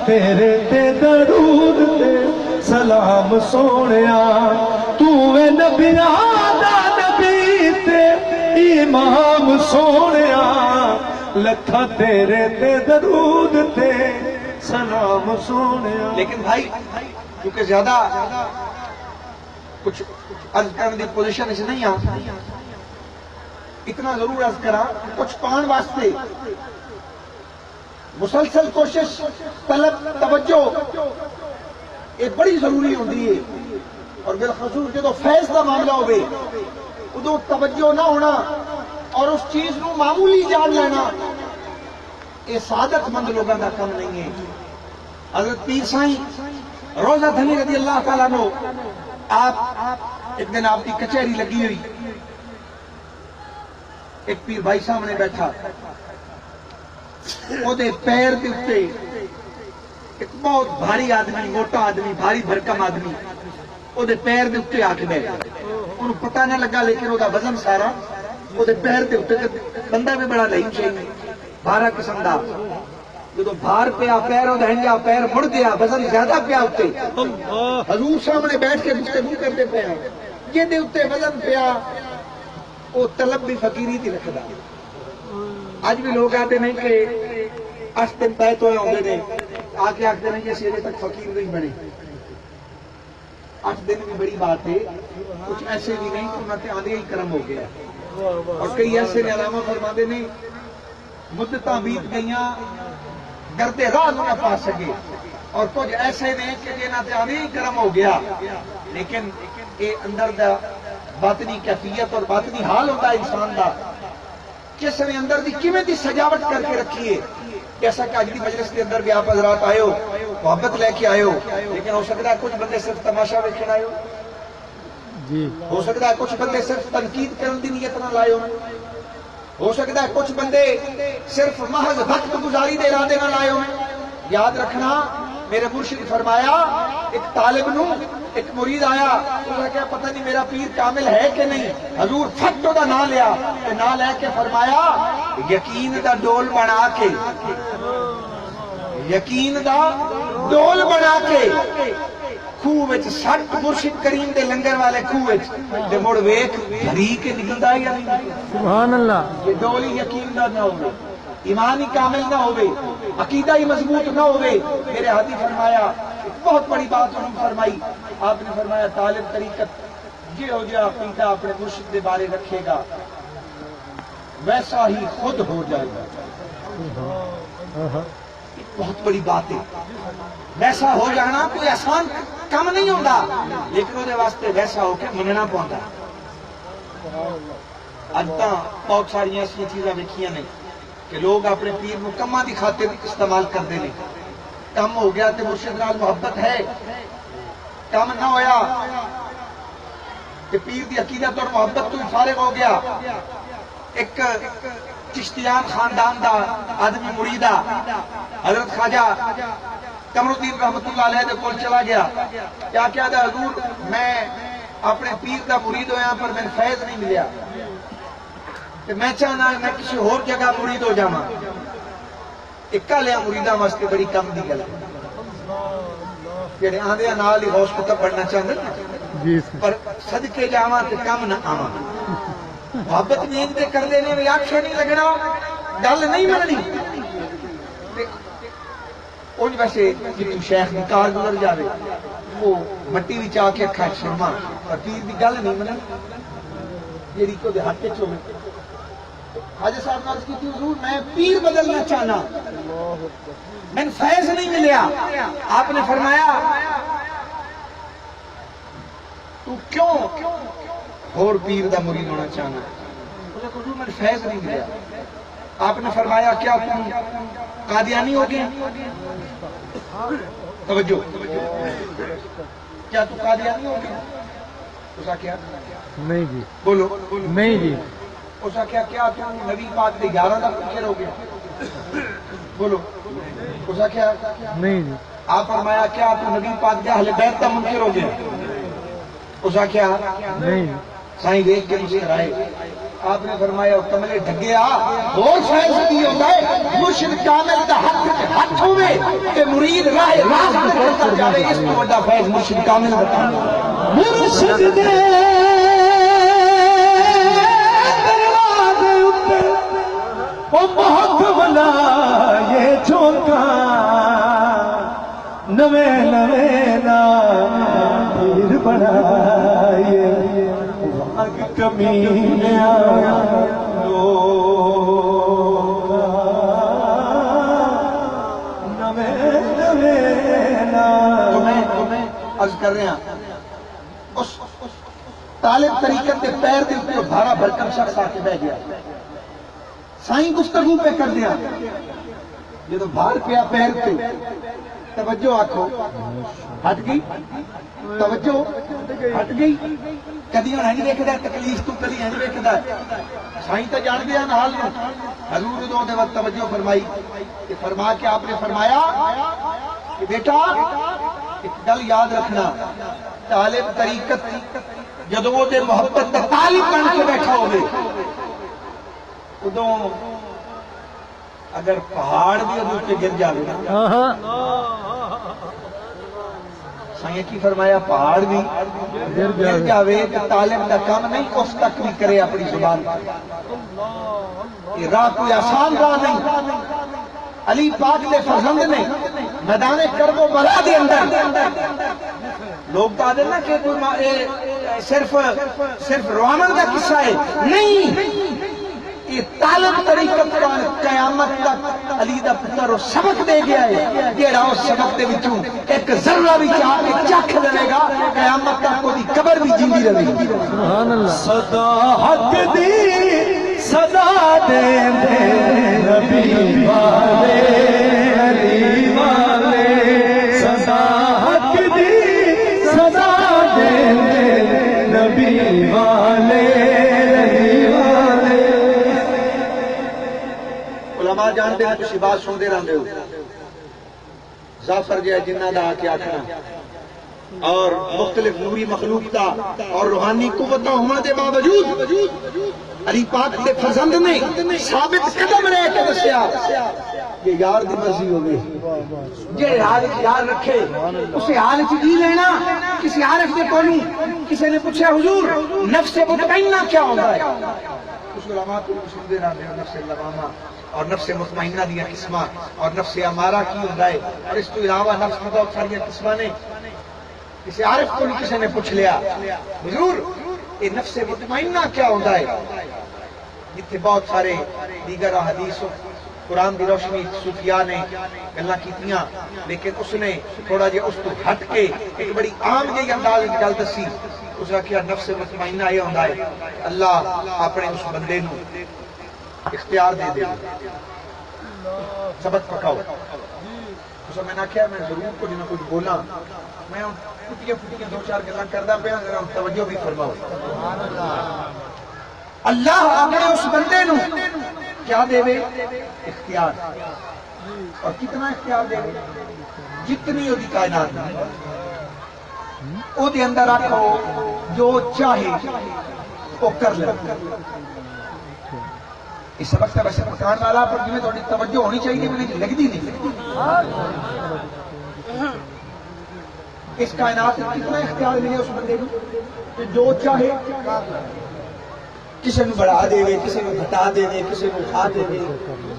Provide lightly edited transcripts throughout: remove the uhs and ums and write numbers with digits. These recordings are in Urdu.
تیرے تے درود تے سلام سونیا تو اے نبیاں دا نبی تے امام سونیا لکھا تیرے تے درود تے سلام سونیا. لیکن بھائی کیونکہ زیادہ کچھ عرض کرنے دی پوزیشن اس نہیں اتنا ضرور عرض کرا کچھ پان واسطے مسلسل کوشش طلب توجہ یہ بڑی ضروری ہوتی ہے. اور بالخصوص جدو فیض کا معاملہ ہوئے ادو توجہ نہ ہونا اور اس چیز نو معمولی جان لینا یہ سعادت مند لوگوں کا کام نہیں ہے. حضرت پیر سائیں روزہ دھنی رضی اللہ تعالیٰ نو آپ ایک دن آپ کی کچہری لگی ہوئی ایک پیر بھائی سامنے بیٹھا وہ دے پیر دے اتے ایک بہت بھاری آدمی موٹا آدمی بھاری بھرکم آدمی وہ دے پیر دے اتے آ کے بیٹھا انہوں پتہ نہ لگا لیکن وہ دا وزن سارا وہ دے پیر دے اتے بندہ بھی بڑا لئی چاہیے بارہ قسم دا جدو بھار پیا پیر ہنجا پیر مڑ گیا وزن زیادہ پیا اتے حضور سامنے بیٹھ کے گفتگو کرتے پیا یہ دے اتے وزن پیا وہ طلب بھی فقیری تھی رکھدا. آج بھی لوگ آتے نہیں کہ 8 دن پہ تو آتے نے آ کے آخر نہیں کہ اجے تک فقیر نہیں بنے. 8 دن بھی بڑی بات ہے. کچھ ایسے بھی نہیں کہ انہوں نے آدھے ہی کرم ہو گیا اور کئی ایسے نے علامہ فرماتے نے مدتاں بیت گئیاں گردے راہ نہ پا سکے اور کچھ ایسے نے کہ جنہاں تے آدھے ہی کرم ہو گیا لیکن یہ اندر دا باطنی کیفیت اور باطنی حال ہوتا ہے انسان دا کس نے اندر دی کیویں دی سجاوٹ کر کے رکھی ہے. جیسا کہ آج کی مجلس کے اندر بھی آپ حضرات آئے ہو محبت لے کے آئے ہو لیکن ہو سکتا ہے کچھ بندے صرف تماشا ویکھن آئے ہو سکتا ہے کچھ بندے صرف تنقید کرن دی نیت نہ لائے ہو سکتا ہے کچھ بندے صرف محض وقت گزاری دے ارادے نہ لائے ہوئے. یاد رکھنا میرے مرشد فرمایا ایک طالب نو ایک مرید آیا اس نے کہا پتہ نہیں میرا پیر کامل ہے کہ نہیں. حضور فٹ دا نام لیا تے نام لے کے فرمایا یقین دا ڈول بنا کے یقین دا ڈول بنا کے خوہ وچ سٹ مرشد کریم دے لنگر والے خوہ وچ تے مڑ ویکھ بھری کے نکلدا یا نہیں. سبحان اللہ. یہ ڈول ہی یقین دا نہ ہوئے ایمان ہی کامل نہ ہوئے عقیدہ ہی مضبوط نہ ہوئے. میرے ہادی فرمایا ایک بہت بڑی بات انہوں نے فرمائی. آپ نے فرمایا طالب طریقت یہ ہو جا عقیدہ اپنے مرشد کے بارے رکھے گا ویسا ہی خود ہو جائے گا. بہت بڑی بات ہے. ویسا ہو جانا کوئی آسان کام نہیں ہوتا لیکن وہ واسطے ویسا ہو کے مننا پوندا. اج تاں بہت ساری ایسی چیزاں ویکھیاں نے کہ لوگ اپنے پیر کو کماں دی خاطر استعمال کرتے ہیں. کم ہو گیا تے مرشد نال محبت ہے کم نہ ہویا کہ پیر دی عقیدت اور محبت تو فارغ ہو گیا. ایک چشتیان خاندان دا آدمی مریدہ حضرت خواجہ قمر الدین رحمت اللہ علیہ دے کول چلا گیا. کیا کیا دا حضور میں اپنے پیر دا مرید ہویا پر میں فیض نہیں ملیا میں چاہنا میں کسی اور جگہ مرید ہو جاواں. اکا لیا مریداں واسطے بڑی کم دی گل جڑے آندے نال ہی غوث کتب بننا چاہندے جی پر صدقے جاواں تے کم نہ آواں. محبت نیند تے کردے نے وی آکھے نہیں لگنا گل نہیں مننی. اون ویسے جتوں شیخ دی کار گزر جاوے وہ مٹی وچ آ کے اکھاں شرما پر پیر دی گل نہیں مننی جیڑی کو دے حق وچ ہوے. حاجی صاحب نے عرض کی تھی حضور میں پیر بدلنا چاہنا میں فیض نہیں ملیا. آپ نے فرمایا تو کیوں اور پیر دا مرید ہونا چاہنا. حضور میں فیض نہیں ملیا. آپ نے فرمایا کیا تم قادیانی ہو گئے. توجہ کیا تو قادیانی ہو گئے. اس کیا نہیں جی بولو نہیں جی. اس کیا کیا تم نبی پاک دے 11 دا منکر ہو گئے. بولو اس کیا نہیں جی. آپ فرمایا کیا تو نبی پاک دے اہل بیت دا منکر ہو گئے. اس کیا نہیں. سائیں دیکھ کے مسکرائے. آپ نے فرمایا کملے ڈھگیا اور فیض کی ہوتا ہے مرشد کامل دا ہاتھ ہوئے کہ مرید راہ راست کرتا جاوے، اس کو بڑا فیض مرشد کامل بتا مرشد دے دروازے اتے او بہت بلا یہ چونکا نوے نوے نا پیر بڑھائے واگ کمینیا نوے نوے نا تمہیں عرض کر رہے ہیں اس طالب طریقت کے پیر دے اوپر بھارا بھرکم شخص آ کے بہ گیا، سائیں گفتگو پہ کر دیا، جب بھار پیا پیر پہ توجہ آکھو ہٹ گئی، توجہ ہٹ گئی، کدی ہوں نہیں دیکھتا تکلیف تو کدی نہیں دیکھتا، سائیں تو جان گیا حال میں حضور دو دے وقت توجہ فرمائی کہ فرما کے آپ نے فرمایا کہ بیٹا ایک گل یاد رکھنا، طالب طریقت جدوں دے محبت دا طالب بن کے بیٹھا ہوئے ادوں اگر پہاڑ بھی ادوں پہ گر جاوے سائیں کی فرمایا پہاڑ بھی گر جاوے کہ طالب دا کام نہیں اس تک بھی کرے اپنی زبان یہ راہ کوئی آسان راہ نہیں، علی پاک دے فرزند نے میدان کرب و بلا دے اندر لوگ کہا دے نا کہ صرف روامن کا قصہ ہے، نہیں، یہ طالب طریقت کا قیامت تک علی دا پتر وہ سبق دے گیا ہے، جیڑا اس سبق دے وچوں ایک ذرہ بھی چاہ کے چکھ لے گا قیامت تک کوئی قبر بھی جیندی رہے گی۔ سبحان اللہ۔ صدا حق دی صدا دے دے نبی والے علی والے، صدا حق دی صدا دے دے نبی والے علی والے۔ علماء جانتے ہیں کچھ بات سن دے رہے ہو، ظافر جو ہے جنہ دا آکے آکھنا اور مختلف نوری مخلوق تا اور روحانی قوتوں ہونے دے باوجود علی پاک دے فرزند نے ثابت قدم رہ کے دسیا کہ یار دی مرضی ہوگی، جہے حال یار رکھے اسے حال جی لینا۔ کسی عارف دے کولوں کسی نے پوچھا حضور نفس مطمئنہ کیا ہوتا ہے؟ کچھ علماء کو سن دے رہے ہیں نفس لوامہ اور نفس مطمئنہ دیا قسمہ اور نفس امارہ کی ہوتا ہے، اور اس تو علاوہ نفس میں بہت ساری قسمہ نے۔ کسی عارف کو نہیں کسی نے پوچھ لیا حضور یہ نفس مطمئنہ کیا ہوتا ہے؟ جتنے بہت سارے دیگر حدیث قرآن دی روشنی صوفیاء نے گلاں کیتیاں، لیکن اس نے تھوڑا جہا اس تو ہٹ کے ایک بڑی عام جہی انداز گل دسی، اس نے کہا نفس مطمئنہ یہ ہوتا ہے اللہ اپنے اس بندے نو اختیار دے دے، سبق پکاؤ۔ اس میں نے کہا میں ضرور کچھ نہ کچھ بولا، میں پھٹیاں پھٹیاں دو چار گلاں کردا پیا، ذرا توجہ بھی فرماؤ۔ اللہ اپنے اس بندے نو کیا دے وے؟ اختیار، اور کتنا اختیار دے وے؟ جتنی وہ کائنات او دے اندر رکھو جو چاہے وہ کر لے۔ اس سبق سے ویسے پکان والا پر جنہیں تھوڑی توجہ ہونی چاہیے مجھے لگتی نہیں۔ اس کائنات میں کتنا اختیار ملے اس بندے کو کہ جو چاہے کسی نے بڑھا دے وے، کسی نے گھٹا دے وے، کسی نے کھا دے وے،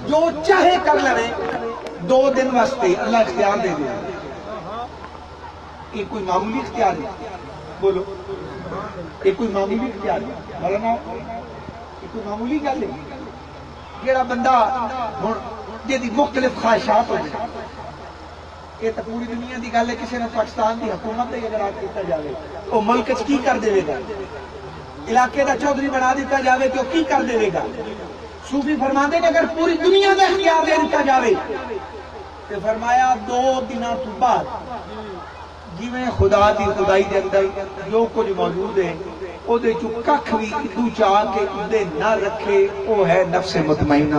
جو چاہے کر لے 2 دن واسطے اللہ اختیار دے دے۔ یہ کوئی معمولی اختیار ہے؟ بولو یہ کوئی معمولی اختیار ہے؟ مولانا یہ کوئی معمولی گل ہے؟ جیڑا بندہ جی مختلف خواہشات ہو جائے، یہ تو پوری دنیا کی گل ہے، کسی نے پاکستان کی حکومت اگر آپ کیا جائے وہ ملک کی کر دے گا، علاقے کا چودھری بنا دیتا جاوے تو کی کر دے گا؟ صوفی فرماتے ہیں اگر پوری دنیا کا اختیار دے دیتا جاوے تو فرمایا 2 دنوں تو بعد جویں خدا دی خدائی دے اندر جو کچھ موجود ہے او دے چوں ککھ وی ادو چاہ کے اندے نہ رکھے، او ہے نفس مطمئنہ۔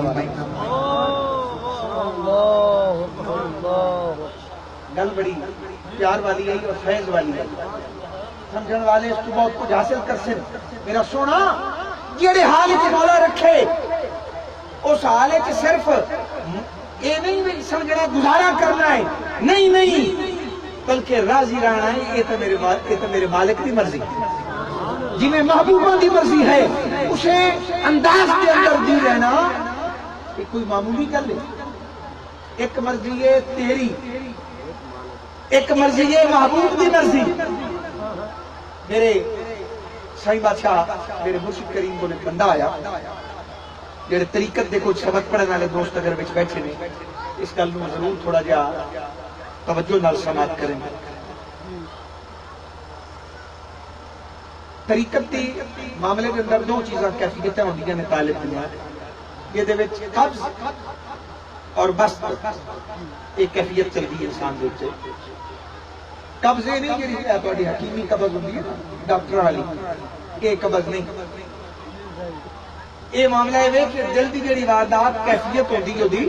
گل بڑی پیار والی ہے اور فیض والی ہے، سمجھن والے اس کو بہت کچھ حاصل کر سن۔ میرا سونا جیڑے حال وچ مولا رکھے اس حال وچ صرف یہ نہیں بھی سمجھنا گزارا کرنا ہے، نہیں نہیں، بلکہ راضی رہنا ہے، یہ تو میرے مالک کی مرضی، جنہیں محبوبہ کی مرضی ہے اسے انداز کے اندر دی رہنا کہ کوئی معمولی کر لے. ایک مرضی ہے تیری، ایک مرضی ہے محبوب کی مرضی. میرے سائی بادشاہ میرے مرشد کریم کو ایک بندہ آیا جڑے طریقت دیکھو سبق پڑھنے والے دوست اگر وچ بیٹھے نے اس گل نوں ضرور تھوڑا جہا توجہ نال سماعت کریں. طریقت دی معاملے کے اندر دو چیزاں کیفیتیں ہوندیاں نے طالب علم یہ وچ قبض اور بسط ایک کیفیت چلتی ہے انسان دے وچ. قبض یہ نہیں جڑی تہاڈی حکیمی قبض ہوندی ہے ڈاکٹر والی، یہ قبض نہیں. یہ معاملہ ہے کہ دل دی جڑی واردات کیفیت ہوندی ہے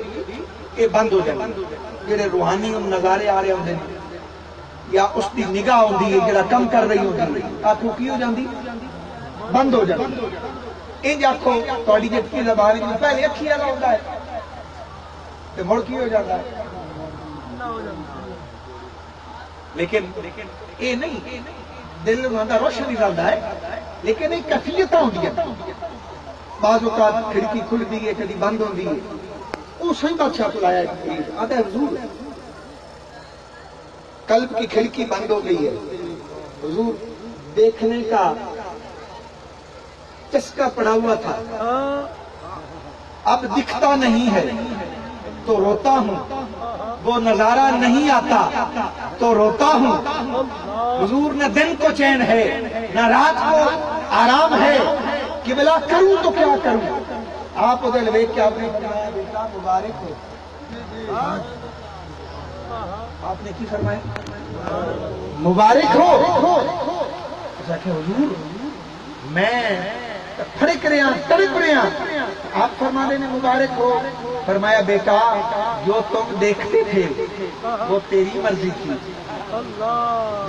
یہ بند ہو جاتی، جڑے روحانی نظارے آ رہے ہوندے نے یا اس دی نگاہ ہوندی ہے جڑا کم کر رہی ہوندی آنکھوں کی ہو جاندی بند ہو جاتی. انج آکھو تہاڈی جتنی زبان وچ پہلے اکھی والا ہوندا ہے تے مڑ کی ہو جاتا ہے. لیکن یہ نہیں، دل انہاں روشن ہی رہندا ہے، لیکن ایک کیفیت ہوندی ہے. بعض اوقات کھڑکی کھلتی ہے کبھی بند ہوتی ہے. وہ صحیح بادشاہ کو لایا آتا ہے حضور قلب کی کھڑکی بند ہو گئی ہے، حضور دیکھنے کا چسکا پڑا ہوا تھا، اب دکھتا نہیں ہے تو روتا ہوں، وہ نظارہ نہیں آتا تو روتا ہوں. حضور نہ دن کو چین ہے نہ رات کو آرام ہے، کہ بلا کروں تو کیا کروں. آپ ادھر ویک کے آپ نے فرمایا بیٹا مبارک ہو. آپ نے کی فرمایا مبارک ہو. کہ حضور میں پھڑک رہے ہیں تڑپ رہے ہیں. آپ فرمانے نے مبارک ہو. فرمایا بیٹا جو تم دیکھتے تھے وہ تیری مرضی تھی،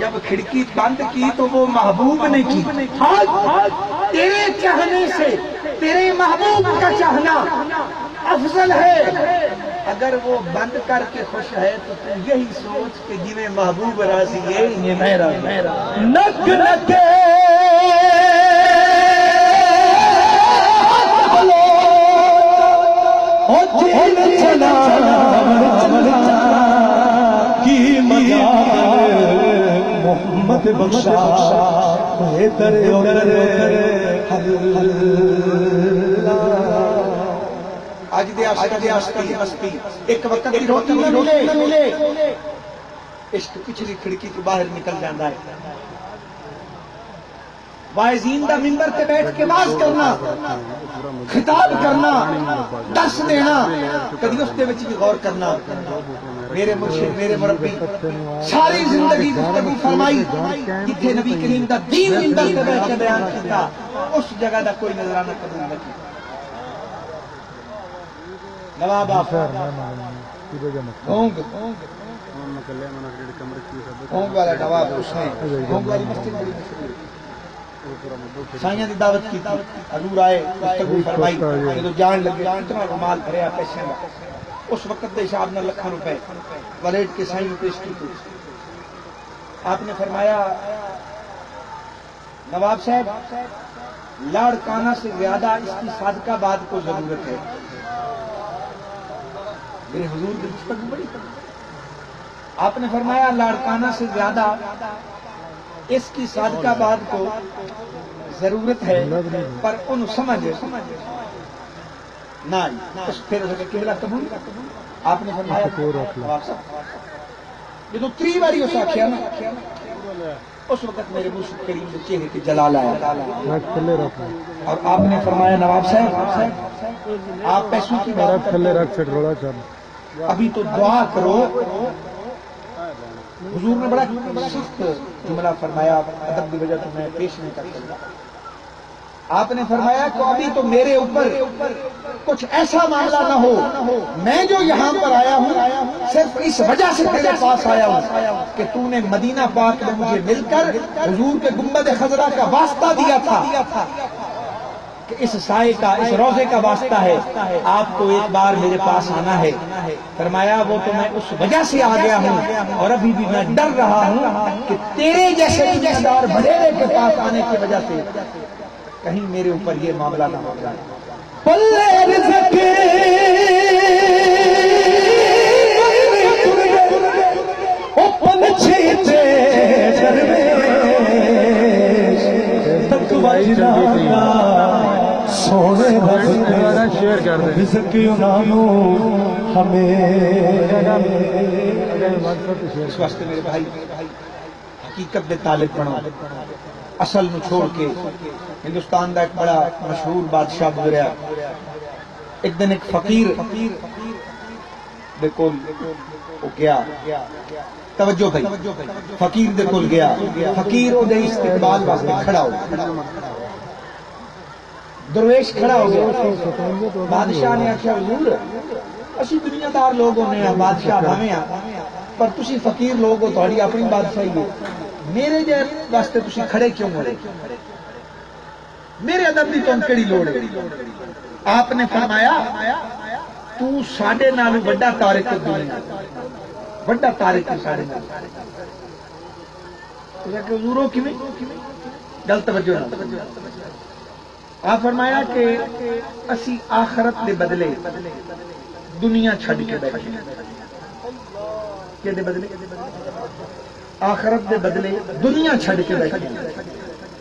جب کھڑکی بند کی تو وہ محبوب نے کی. تیرے چاہنے سے تیرے محبوب کا چاہنا افضل ہے. اگر وہ بند کر کے خوش ہے تو تم یہی سوچ کہ جنہیں محبوب راضی ہے یہ میں راضی. نک نکے کی مجال محمد بخشا بہتر اج دے عاشقی مستی ایک وقت کی روٹی نہ ملے، عشق پچھلی کھڑکی تو باہر نکل جاتا ہے. واعظین دا منبر تے بیٹھ کے واز کرنا، خطاب کرنا، درس دینا، کدی اس دے وچ بھی غور کرنا. میرے مرشد میرے مربی ساری زندگی گفتگو فرمائی جتھے نبی کریم دا دین منبر تے بیٹھ کے بیان کیتا اس جگہ دا کوئی نظرانہ قبول نہ کیتا. نواب ہونگ والا نواب اس نے ہونگ والی مسجد بڑی مشہور سائیاں دی دعوت کی تھی. حضور آئے گفتگو فرمائی جدو جان لگے اتنا رومال بھریا پیسے دا اس وقت دے حساب نہ لکھاں روپے ولیٹ کے سائیں پیش کی تھی. آپ نے فرمایا نواب صاحب لاڑکانہ سے زیادہ اس کی صادقہ بات کو ضرورت ہے. میرے حضور کی گفتگو بڑی. آپ نے فرمایا لاڑکانہ سے زیادہ اس کی صادقہ بات کو ضرورت ہے پر ان سمجھ نہ اس پھر کہلا قبول. آپ نے فرمایا جدو تری باری اس آخیا نا اس وقت میرے مرشد کریم کے چہرے پہ جلال آیا اور آپ نے فرمایا نواب صاحب آپ پیسوں کی بات کرتے ابھی تو دعا کرو. حضور نے بڑا سخت جملہ فرمایا، ادب کی وجہ سے میں پیش نہیں کر سکتا. آپ نے فرمایا کہ ابھی تو میرے اوپر کچھ ایسا معاملہ نہ ہو، میں جو یہاں پر آیا ہوں صرف اس وجہ سے تیرے پاس آیا ہوں کہ تو نے مدینہ پاک میں مجھے مل کر حضور کے گنبد خضرا کا واسطہ دیا تھا. کہ اس سائے کا، اس روزے کا واسطہ ہے، آپ کو ایک بار میرے پاس آنا ہے۔ فرمایا وہ تو میں اس وجہ سے آ گیا ہوں اور ابھی بھی میں ڈر رہا ہوں کہ تیرے جیسے دنیا دار بڑھیرے کے پاس آنے کی وجہ سے کہیں میرے اوپر یہ معاملہ نہ ہو جائے۔ پلے رزق او پنچھی تے درویش تک وجنا سونے رب دوبارہ شیئر کر دیں۔ رزق انہوں ہمیں اس واسطے میرے بھائی حقیقت دے طالب بنو، اصل نو چھوڑ کے۔ ہندوستان دا ایک بڑا مشہور بادشاہ گزریا، ایک دن ایک فقیر دے کول او گیا، توجہ بھائی، فقیر دے کول گیا، فقیر او دے استقبال واسطے کھڑا ہو گیا، درویش کھڑا ہو گیا۔ بادشاہ نے آخیا حضور اسی دنیا دار لوگ ہونے ہیں، بادشاہ بھاویں ہیں، پر تسی فقیر لوگ ہو، تہاڈی اپنی بادشاہی ہے، میرے جے واسطے تسی کھڑے کیوں ہوئے؟ میرے ادب دی تم کیڑی لوڑ ہے؟ آپ نے فرمایا تو ساڈے نال بڑا تارک دنیا، بڑا تارک ساڈے نال۔ کہ حضوروں کیویں؟ گل توجہ نال۔ آپ فرمایا کہ اسی آخرت دے بدلے دنیا چھڈ کے بیٹھے، کہ دے بدلے آخرت دے بدلے دنیا چھڈ کے بیٹھے،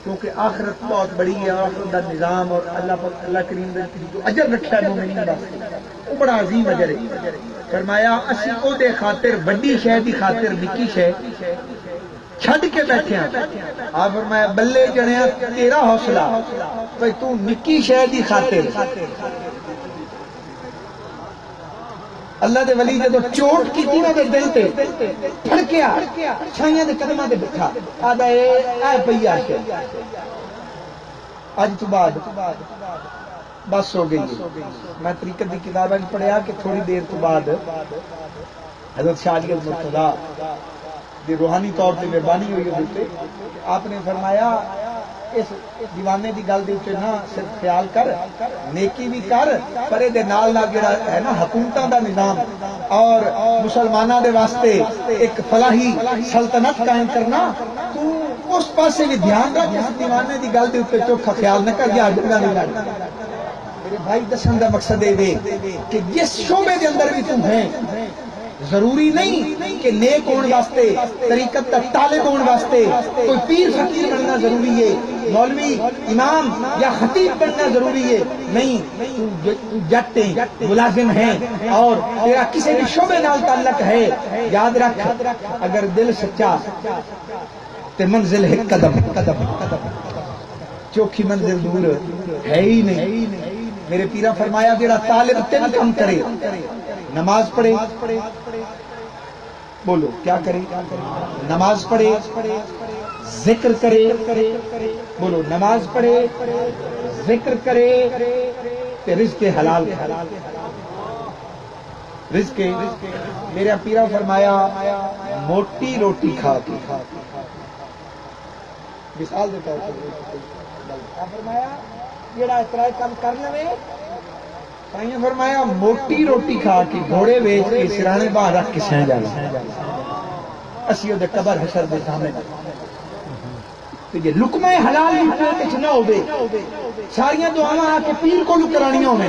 کیونکہ آخرت بہت بڑی ہے، آخرت دا نظام اور اللہ کریم نے جو اجر رکھا ہے مومنین واسطے وہ بڑا عظیم اجر ہے۔ فرمایا اسی او دے خاطر بڑی شے دی خاطر نکی شے چھڈ کے بیٹھے ہیں۔ آپ فرمایا بلے جنیا تیرا حوصلہ، بھئی تو نکی شے دی خاطر اللہ دے ولی جدو چوٹ کی انہاں دے دل تے پھڑکیا، چھائیاں دے قدماں تے بٹھا، آدھا اے پیا شے اج تو بعد بس ہو گئی۔ میں طریقت دی کتاب پڑھیا کہ تھوڑی دیر تو بعد حضرت شاہ علی مرتضیٰ دی روحانی طور پہ مہربانی ہوئی ہوتے، آپ نے فرمایا اس دیوانے دی گل دے وچ نہ صرف خیال کر، نیکی بھی کر، پر دے نال نال جڑا ہے نا حکومتاں دا نظام اور مسلماناں دے واسطے ایک فلاحی سلطنت قائم کرنا، تو اس پاسے بھی دھیان رکھ، اس دیوانے دی گل دے اوپر چوکھا خیال نہ کر جا جڑا نہیں لگ۔ میرے بھائی دسن دا مقصد اے کہ جس شعبے دے اندر بھی تم ہیں، ضروری نہیں کہ نیک ہون واسطے، طریقت کا طالب ہون واسطے کوئی پیر فقیر بننا ضروری ہے، مولوی امام یا خطیب بننا ضروری ہے، نہیں، تو جٹ ہیں، ملازم ہیں اور تیرا کسی بھی شعبے نال تعلق ہے، یاد رکھ اگر دل سچا تے منزل ہے قدم قدم، چوکھی منزل دور ہے ہی نہیں۔ میرے پیرا فرمایا جڑا طالب تین کام کرے، نماز پڑھے، بولو کیا کرے؟ نماز پڑھے، ذکر کرے، بولو نماز پڑھے، ذکر کرے، تے رزق حلال رزق۔ میرا پیرا فرمایا موٹی روٹی کھا کے، مثال دیتا ہے فرمایا جڑا اتنا کام کر لے، فرمایا موٹی روٹی کھا کے گھوڑے بیچ کے سرانے باہر رکھ کے سہ جانا، اسی دے قبر حشر دے سامنے تے جے لقمہ حلال بھی پیٹ وچ نہ ہوے، ساریاں دعاواں آ کے پیر کو کرانیاں ہوے،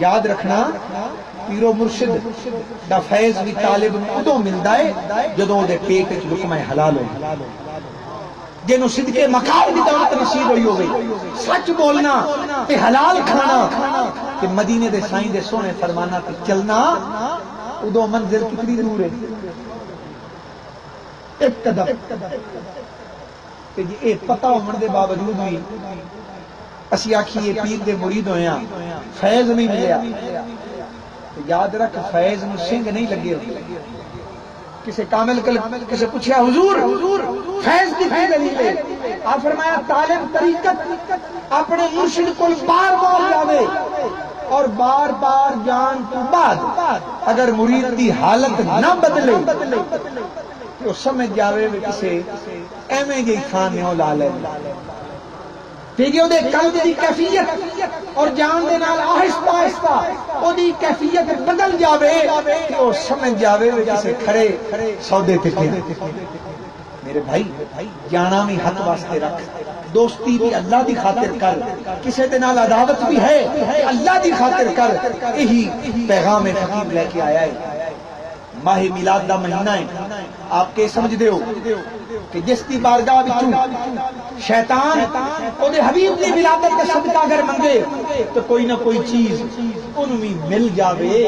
یاد رکھنا پیرو مرشد دا فیض بھی طالب نوں ادوں ملدا ہے جدوں دے پیٹ وچ لقمہ حلال ہوے، جنوں صدقے مقام دی دولت نصیب ہوئی ہوگی، سچ بولنا تے حلال کھانا تے مدینے دے سائیں دے سونے فرمانا تے چلنا، ادو منزل کتنی دور ہے؟ ایک قدم۔ تے جی اے پتہ ہون دے باوجود بھی اسی آکھیے پیر دے مرید ہوئے ہیں، فیض نہیں ملیا، یاد رکھ فیض نوں سنگ نہیں لگے ہوتے۔ کسی کامل کسی پوچھا حضور فیض کی دلیل ہے؟ آپ فرمایا طالب طریقت اپنے مرشد کو بار بار جاوے اور بار بار جان تو بعد اگر مرید کی حالت نہ بدلے تو سمجھ جاوے کسی ایویں جی خان نے لا لے، پھر وہ قلب کی کیفیت اور جان دے نال آہستہ آہستہ وہ کیفیت بدل جاوے کہ وہ سمجھ جاوے کسے کھڑے سودے تے پیا۔ میرے بھائی جانا بھی حق واسطے رکھ، دوستی بھی اللہ دی خاطر کر، کسے دے نال عداوت بھی ہے اللہ دی خاطر کر۔ یہی پیغام خطیب لے کے آیا ہے۔ ماہ میلاد دا مہینہ ہے، آپ کے سمجھ دے ہو کہ جس کی بارگاہ وچوں شیطان او دے حبیب دی ولادت کا صدقہ اگر منگے تو کوئی نہ کوئی چیز انہوں بھی مل جاوے۔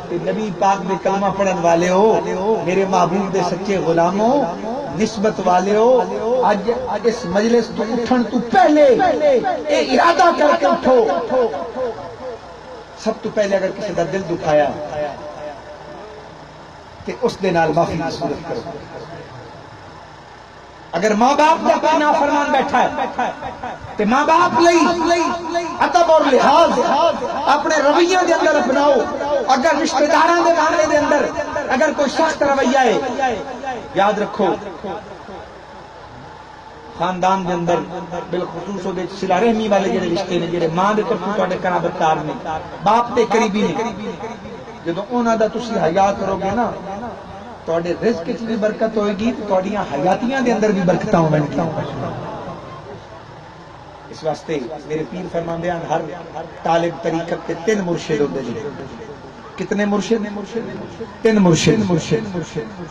کہ نبی پاک دے کلمہ پڑھن والے ہو، میرے محبوب دے سچے غلاموں، نسبت والے ہو، آج اس مجلس تو اٹھن تو پہلے اے ارادہ کر کے اٹھو، سب تو پہلے اگر کسی دا دل دکھایا کہ اس دے نال معافی کی صورت کرو۔ اگر ماں باپ کا کوئی نافرمان بیٹھا ہے تو ماں باپ لئی ادب اور لحاظ اپنے رویہ دے اندر اپناؤ۔ اگر رشتہ داراں دے معاملے دے اندر اگر کوئی سخت رویہ ہے، یاد رکھو خاندان دے اندر بالخصوص دے صلہ رحمی والے جڑے رشتے نے، جڑے ماں دے طرفوں تواڈے قرابتدار نے، باپ دے قریبی نے، جدوں انہاں دا تسی حیا کرو گے نا، تواڈے رزق وچ بھی برکت ہوئے گی، تواڈیاں حیاتیاں دے اندر بھی برکتاں ہون گیاں۔ اس واسطے میرے پیر فرماندے ہیں ہر طالب طریقت کے 3 مرشد ہوتے ہیں۔ کتنے مرشد؟ 3 مرشد۔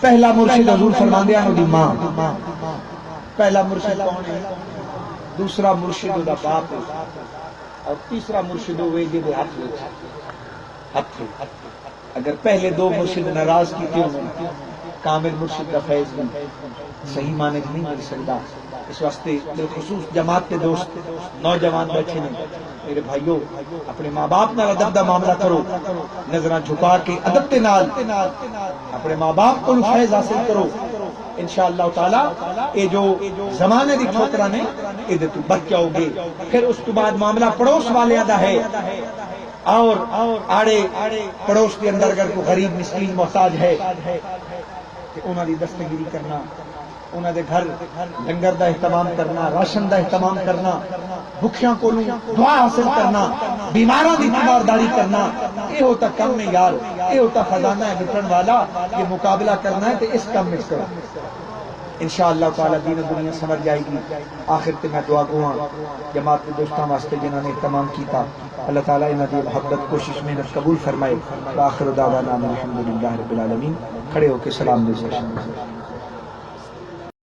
پہلا مرشد حضور فرماندے ہیں دی ماں، پہلا مرشد کون ہے؟ دوسرا مرشد دا باپ ہے، اور تیسرا مرشد ہوئے جے دے ہاتھ۔ اگر پہلے 2 مرشد ناراض کیتے ہوں، کامل مرشد کا فیض نہیں صحیح معنی نہیں مل سکتا۔ اس واسطے بالخصوص جماعت کے دوست نوجوان بیٹھے ہیں، میرے بھائیوں اپنے ماں باپ نال ادب دا معاملہ کرو، نظراں جھکا کے ادب کے نال اپنے ماں باپ کو فیض حاصل کرو۔ انشاءاللہ تعالی یہ جو زمانے دی ٹھوکراں نے اے تو بچ جاؤ گے۔ پھر اس کے بعد معاملہ پڑوس والیاں دا ہے، اور آڑے پڑوس کے اندر اگر کوئی غریب مسکین محتاج ہے کہ انہاں دی دستگیری کرنا، انہاں دے گھر لنگر دا اہتمام کرنا، راشن دا اہتمام کرنا، بھکھیاں کو دعا حاصل کرنا، بیماراں دی تیمارداری کرنا، یہ ہوتا کم میں یار، یہ ہوتا خزانہ ہے لٹن والا۔ یہ مقابلہ کرنا ہے تو اس کم میں کرو، انشاءاللہ تعالی دین و دنیا سمجھ جائے گی۔ آخر تے میں دعا گواں جماعت کے دوستاں واسطے جنہاں نے اہتمام کیتا، اللہ تعالی انہاں دی محبت کوشش محنت قبول فرمائے۔ وآخر دعوانا الحمدللہ رب العالمین۔ کھڑے ہو کے سلام دے سکتے ہیں۔